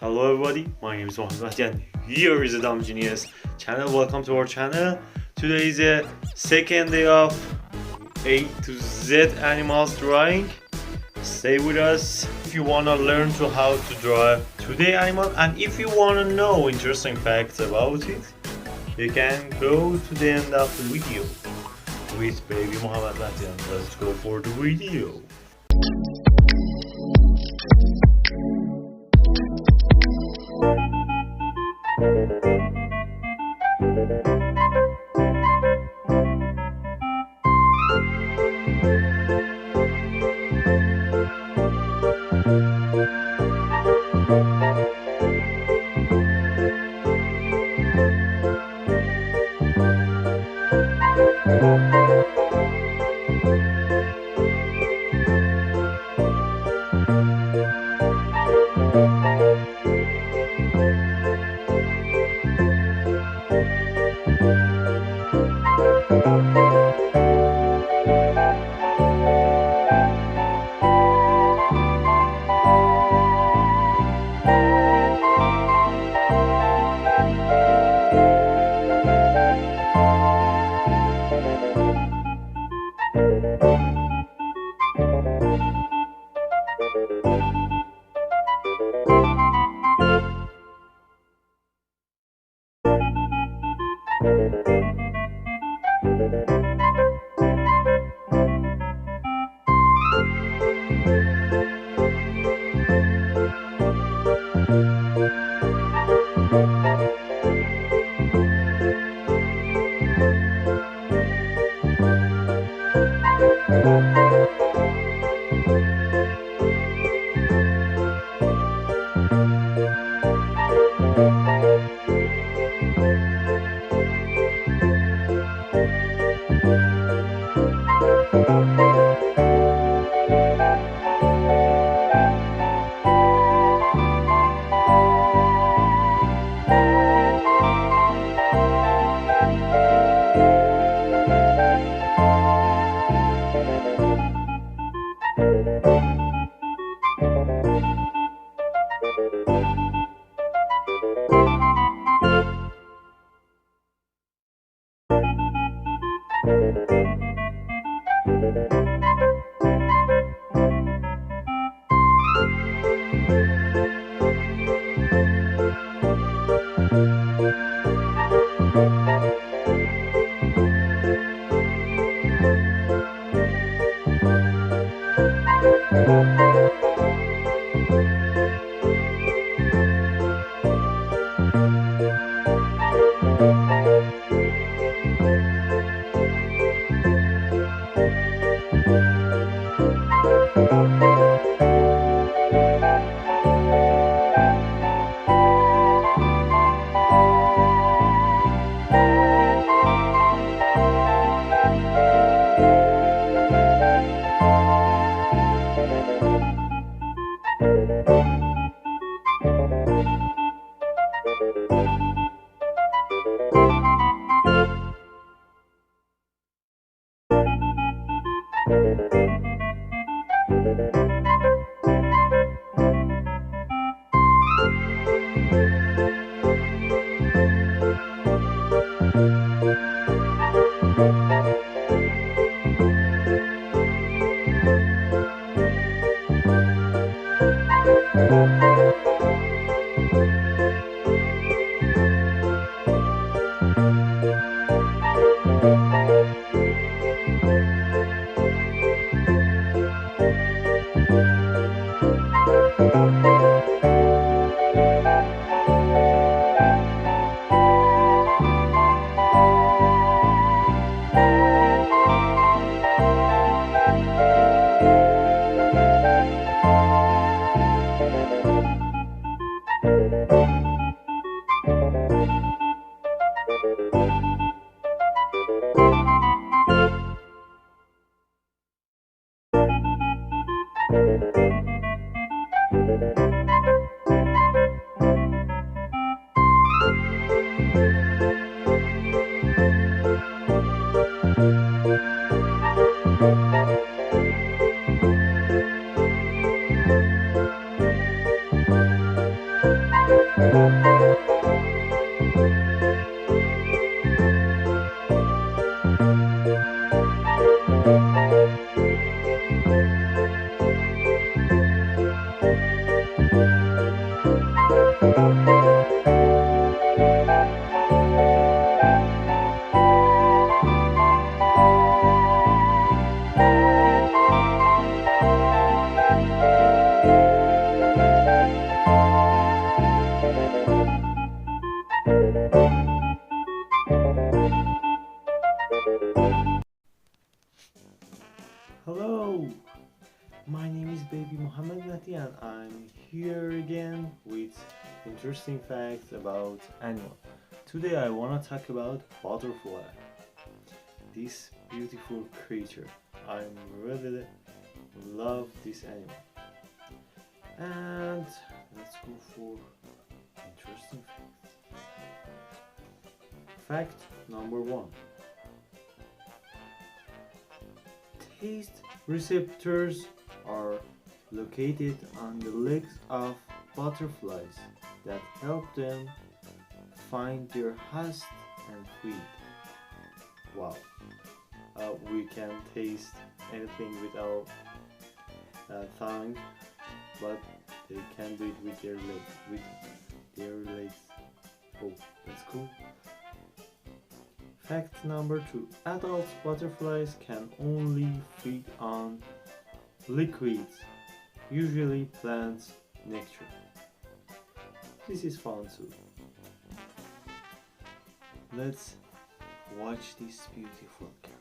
Hello everybody, my name is Mohammed and here is the Dumgenius channel. Welcome to our channel. Today is the second day of A to Z animals drawing. Stay with us if you wanna learn to how to draw today animal, and if you wanna know interesting facts about it, you can go to the end of the video with baby Mohammed. Let's go for the video. Hello, my name is Baby Mohammed Nati and I'm here again with interesting facts about animal. Today I want to talk about butterfly, this beautiful creature. I really love this animal. And let's go for interesting facts. Fact number one. Taste receptors are located on the legs of butterflies that help them find their host and feed. Wow, we can taste anything with our tongue, but they can do it with their legs. Oh, that's cool. Fact number two. Adult butterflies can only feed on liquids, usually plant nectar. This is fun too. Let's watch this beautiful cat.